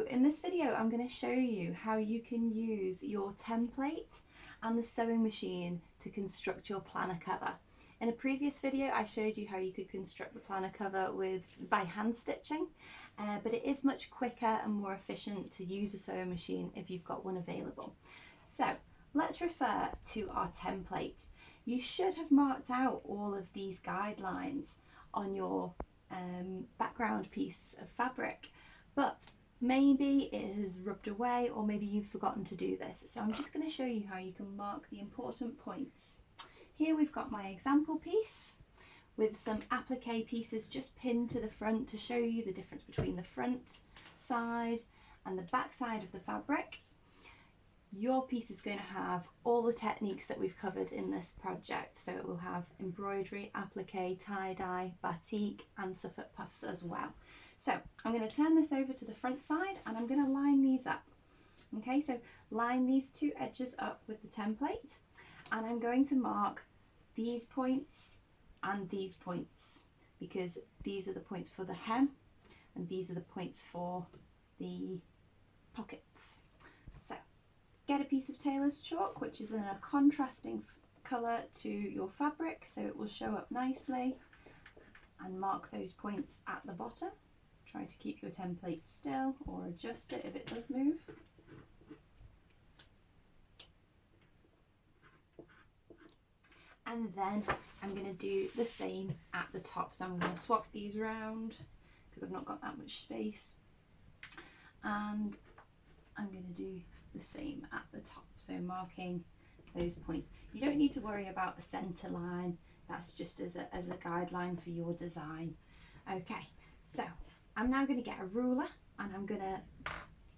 So in this video I'm going to show you how you can use your template and the sewing machine to construct your planner cover. In a previous video I showed you how you could construct the planner cover by hand stitching, but it is much quicker and more efficient to use a sewing machine if you've got one available. So let's refer to our template. You should have marked out all of these guidelines on your background piece of fabric, but maybe it has rubbed away or maybe you've forgotten to do this. So I'm just going to show you how you can mark the important points. Here we've got my example piece with some applique pieces just pinned to the front to show you the difference between the front side and the back side of the fabric. Your piece is going to have all the techniques that we've covered in this project. So it will have embroidery, applique, tie-dye, batik and Suffolk puffs as well. So I'm going to turn this over to the front side and I'm going to line these up. Okay, so line these two edges up with the template and I'm going to mark these points and these points because these are the points for the hem and these are the points for the pockets. So get a piece of tailor's chalk which is in a contrasting colour to your fabric so it will show up nicely, and mark those points at the bottom. Try to keep your template still or adjust it if it does move. And then I'm going to do the same at the top. So I'm going to swap these around because I've not got that much space. And I'm going to do the same at the top. So marking those points. You don't need to worry about the centre line. That's just as a guideline for your design. Okay, so I'm now going to get a ruler and I'm going to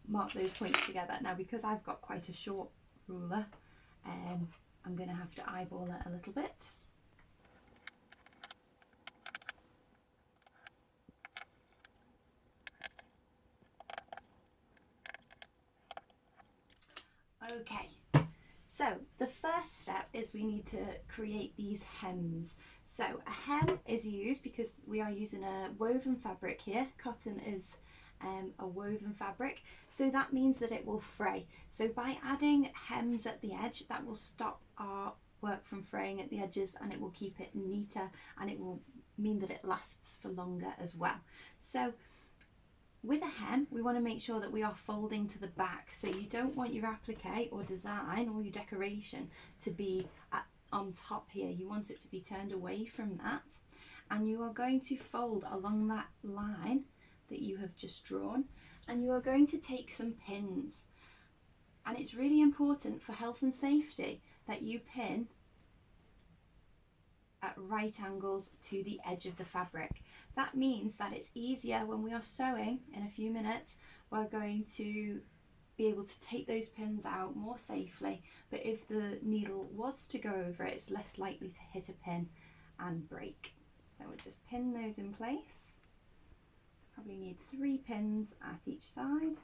mark those points together. Now because I've got quite a short ruler, I'm going to have to eyeball it a little bit. Okay, so the first step is we need to create these hems. So a hem is used because we are using a woven fabric here. Cotton is a woven fabric, so that means that it will fray. So by adding hems at the edge, that will stop our work from fraying at the edges and it will keep it neater and it will mean that it lasts for longer as well. So with a hem, we want to make sure that we are folding to the back. So you don't want your applique or design or your decoration to be on top here. You want it to be turned away from that. And you are going to fold along that line that you have just drawn. And you are going to take some pins. And it's really important for health and safety that you pin at right angles to the edge of the fabric. That means that it's easier when we are sewing in a few minutes. We're going to be able to take those pins out more safely, but if the needle was to go over it, it's less likely to hit a pin and break. So we'll just pin those in place. Probably need 3 pins at each side.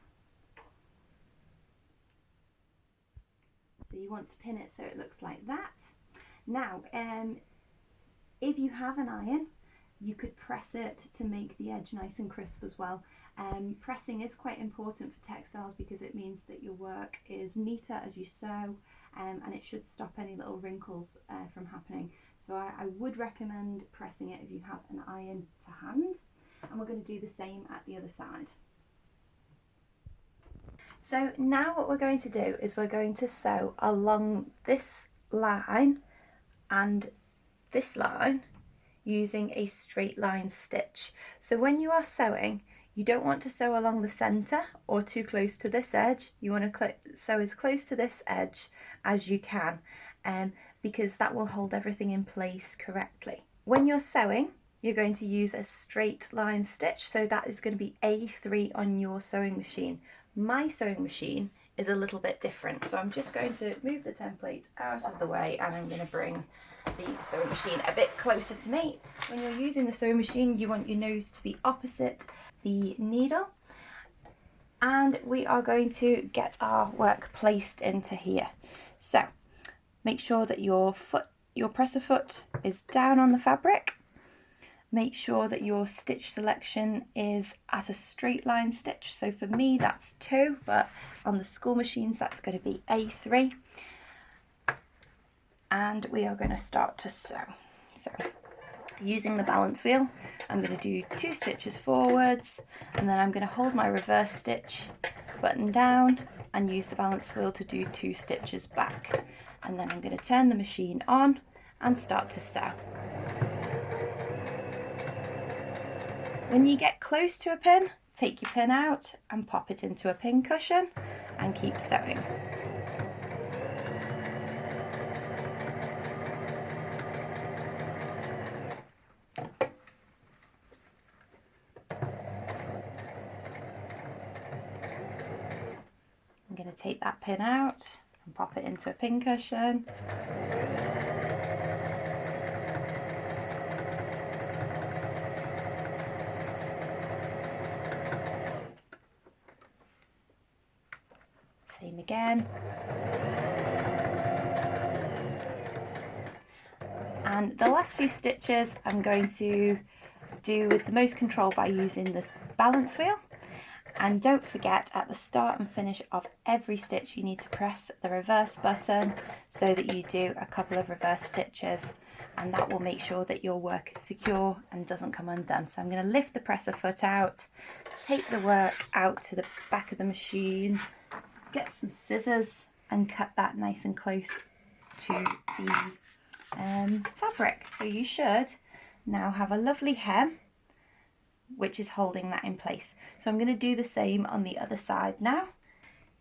So you want to pin it so it looks like that. Now, if you have an iron, you could press it to make the edge nice and crisp as well. Pressing is quite important for textiles because it means that your work is neater as you sew, and it should stop any little wrinkles from happening. So I would recommend pressing it if you have an iron to hand. And we're going to do the same at the other side. So now what we're going to do is we're going to sew along this line and this line using a straight line stitch. So when you are sewing, you don't want to sew along the centre or too close to this edge. You want to sew as close to this edge as you can, because that will hold everything in place correctly. When you're sewing, you're going to use a straight line stitch, so that is going to be A3 on your sewing machine. My sewing machine is a little bit different, so I'm just going to move the template out of the way and I'm going to bring the sewing machine a bit closer to me. When you're using the sewing machine, you want your nose to be opposite the needle, and we are going to get our work placed into here. So make sure that your presser foot is down on the fabric Make sure that your stitch selection is at a straight line stitch. So for me that's 2, but on the school machines that's going to be A3. And we are going to start to sew. So using the balance wheel, I'm going to do 2 stitches forwards, and then I'm going to hold my reverse stitch button down and use the balance wheel to do 2 stitches back. And then I'm going to turn the machine on and start to sew. When you get close to a pin, take your pin out and pop it into a pin cushion and keep sewing. I'm going to take that pin out and pop it into a pin cushion. Same again. And the last few stitches I'm going to do with the most control by using this balance wheel. And don't forget, at the start and finish of every stitch you need to press the reverse button so that you do a couple of reverse stitches, and that will make sure that your work is secure and doesn't come undone. So I'm going to lift the presser foot out, take the work out to the back of the machine, get some scissors and cut that nice and close to the fabric. So you should now have a lovely hem which is holding that in place. So I'm going to do the same on the other side now.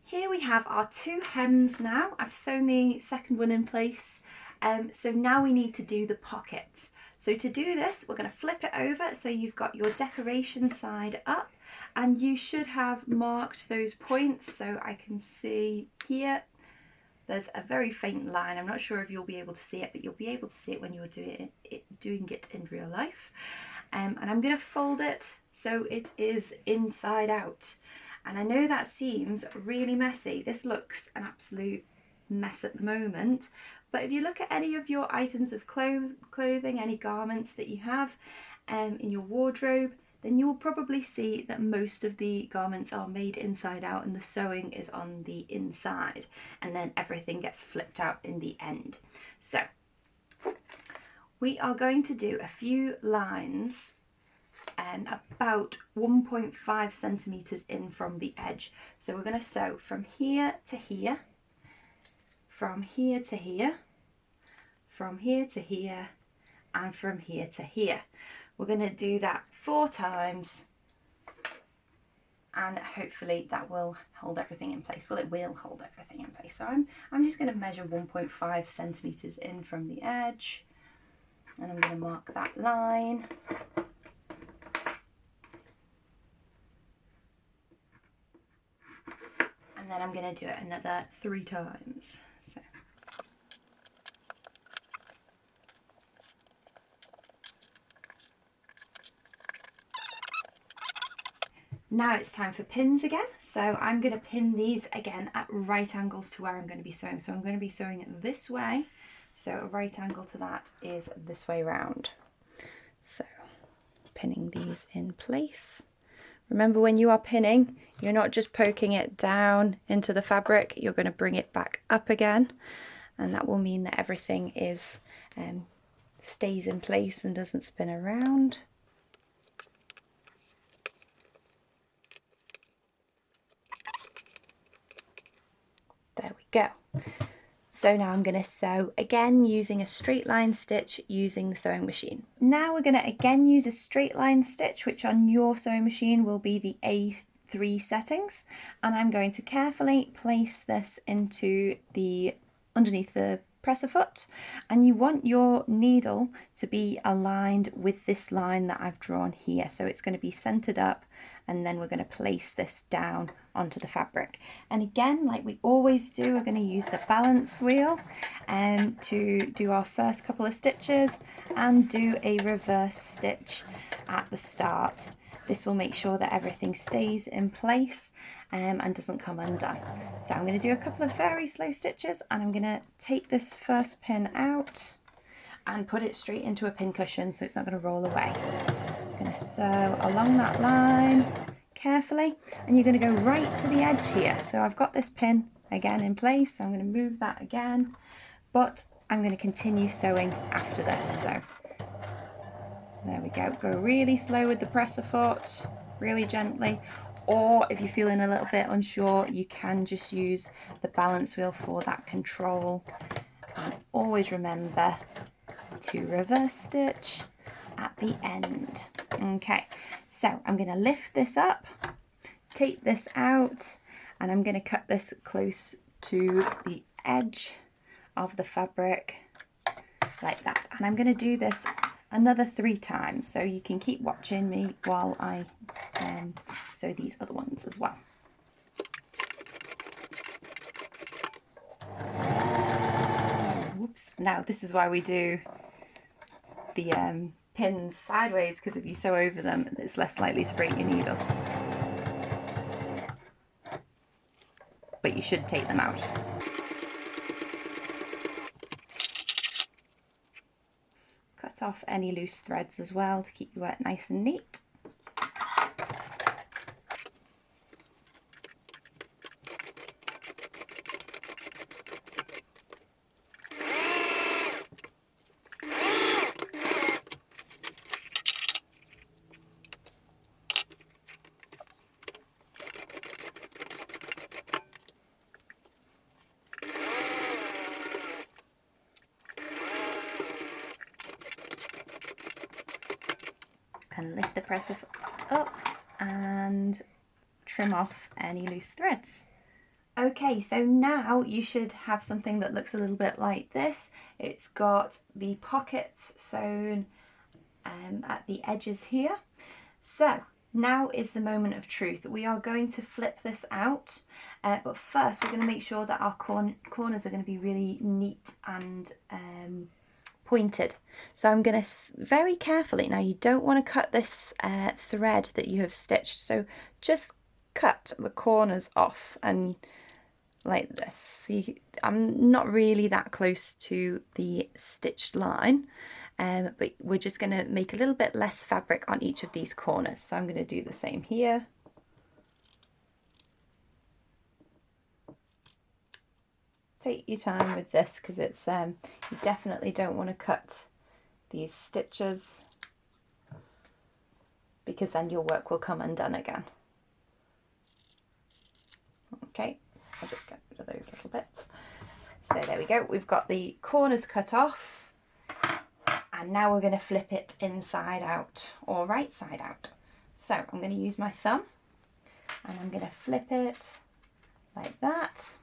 Here we have our 2 hems now. I've sewn the second one in place. So now we need to do the pockets. So to do this, we're going to flip it over so you've got your decoration side up, and you should have marked those points. So I can see here there's a very faint line. I'm not sure if you'll be able to see it, but you'll be able to see it when you're doing it in real life. And I'm going to fold it so it is inside out. And I know that seems really messy. This looks an absolute mess at the moment. But if you look at any of your items of clothing, any garments that you have in your wardrobe, then you will probably see that most of the garments are made inside out and the sewing is on the inside. And then everything gets flipped out in the end. So we are going to do a few lines about 1.5 centimeters in from the edge. So we're going to sew from here to here, from here to here, from here to here, and from here to here. We're going to do that 4 times, and hopefully that will hold everything in place. Well, it will hold everything in place. So I'm just going to measure 1.5 centimeters in from the edge, and I'm going to mark that line. And then I'm going to do it another 3 times. So now it's time for pins again. So I'm going to pin these again at right angles to where I'm going to be sewing. So I'm going to be sewing it this way. So a right angle to that is this way round. So pinning these in place. Remember, when you are pinning, you're not just poking it down into the fabric, you're going to bring it back up again. And that will mean that everything is stays in place and doesn't spin around. There we go. So now I'm going to sew again using a straight line stitch using the sewing machine. Now we're going to again use a straight line stitch, which on your sewing machine will be the A3 settings. And I'm going to carefully place this into the underneath the presser foot. And you want your needle to be aligned with this line that I've drawn here. So it's going to be centered up, and then we're going to place this down onto the fabric. And again, like we always do, we're going to use the balance wheel to do our first couple of stitches and do a reverse stitch at the start. This will make sure that everything stays in place and doesn't come undone. So I'm going to do a couple of very slow stitches, and I'm going to take this first pin out. and put it straight into a pincushion so it's not going to roll away. I'm going to sew along that line carefully, and you're going to go right to the edge here. So I've got this pin again in place, so I'm going to move that again, but I'm going to continue sewing after this. So there we go. Go really slow with the presser foot, really gently, or if you're feeling a little bit unsure, you can just use the balance wheel for that control. And always remember to reverse stitch at the end. Okay, so I'm going to lift this up, take this out, and I'm going to cut this close to the edge of the fabric like that. And I'm going to do this another 3 times, so you can keep watching me while I sew these other ones as well. Whoops. Now this is why we do the pins sideways, because if you sew over them, it's less likely to break your needle. But you should take them out. Cut off any loose threads as well to keep your work nice and neat. And lift the presser foot up and trim off any loose threads. Okay, so now you should have something that looks a little bit like this. It's got the pockets sewn at the edges here. So now is the moment of truth. We are going to flip this out, but first we're going to make sure that our corners are going to be really neat and pointed. So I'm going to very carefully, now you don't want to cut this thread that you have stitched, so just cut the corners off and like this. See, I'm not really that close to the stitched line, but we're just going to make a little bit less fabric on each of these corners. So I'm going to do the same here. Take your time with this, because it's you definitely don't want to cut these stitches, because then your work will come undone again. Okay, I'll just get rid of those little bits. So there we go, we've got the corners cut off, and now we're going to flip it inside out or right side out. So I'm going to use my thumb and I'm going to flip it like that.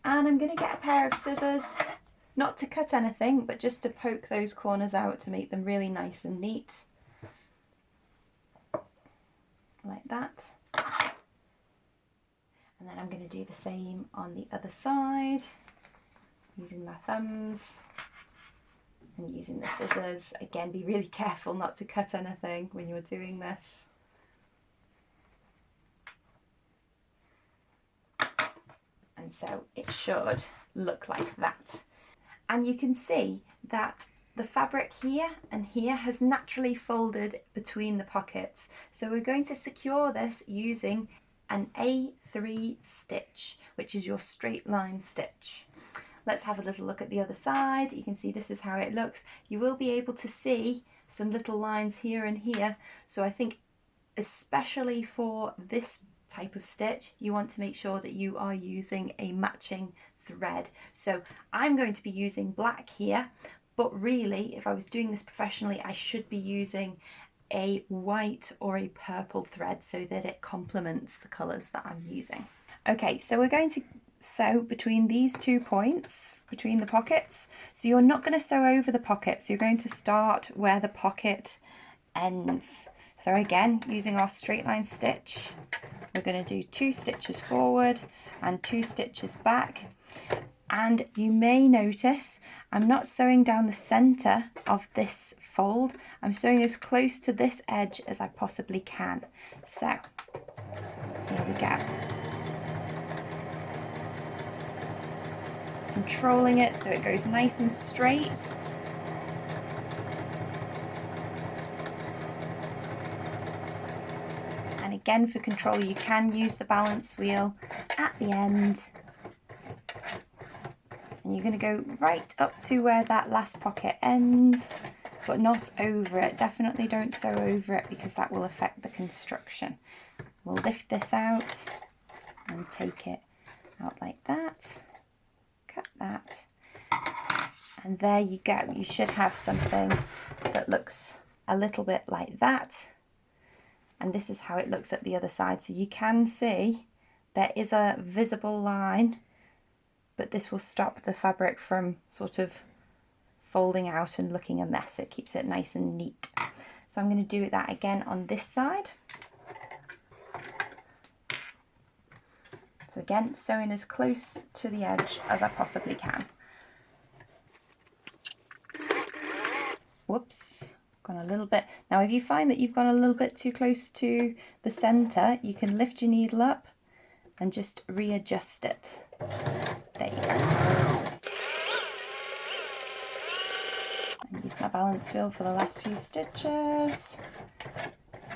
And I'm going to get a pair of scissors, not to cut anything, but just to poke those corners out to make them really nice and neat. Like that. And then I'm going to do the same on the other side, using my thumbs and using the scissors. Again, be really careful not to cut anything when you're doing this. And so it should look like that. And you can see that the fabric here and here has naturally folded between the pockets. So we're going to secure this using an A3 stitch, which is your straight line stitch. Let's have a little look at the other side. You can see this is how it looks. You will be able to see some little lines here and here. So I think especially for this type of stitch, you want to make sure that you are using a matching thread. So I'm going to be using black here, but really if I was doing this professionally, I should be using a white or a purple thread so that it complements the colours that I'm using. Okay, so we're going to sew between these 2 points, between the pockets. So you're not going to sew over the pockets, you're going to start where the pocket ends. So again, using our straight line stitch, we're going to do 2 stitches forward and 2 stitches back. And you may notice I'm not sewing down the center of this fold. I'm sewing as close to this edge as I possibly can. So here we go. Controlling it so it goes nice and straight. Again, for control, you can use the balance wheel at the end. And you're going to go right up to where that last pocket ends, but not over it. Definitely don't sew over it because that will affect the construction. We'll lift this out and take it out like that. Cut that. And there you go. You should have something that looks a little bit like that. And this is how it looks at the other side. So you can see there is a visible line, but this will stop the fabric from sort of folding out and looking a mess. It keeps it nice and neat. So I'm going to do that again on this side. So again, sewing as close to the edge as I possibly can. Whoops, gone a little bit. Now if you find that you've gone a little bit too close to the center, you can lift your needle up and just readjust it. There you go. And use my balance wheel for the last few stitches.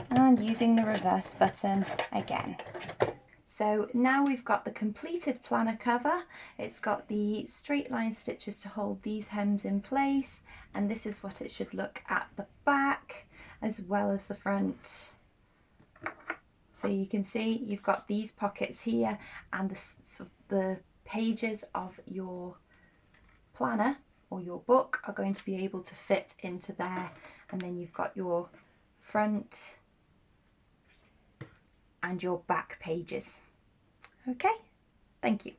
And using the reverse button again. So now we've got the completed planner cover. It's got the straight line stitches to hold these hems in place, and this is what it should look at the back as well as the front. So you can see you've got these pockets here, and the pages of your planner or your book are going to be able to fit into there, and then you've got your front and your back pages. Okay, thank you.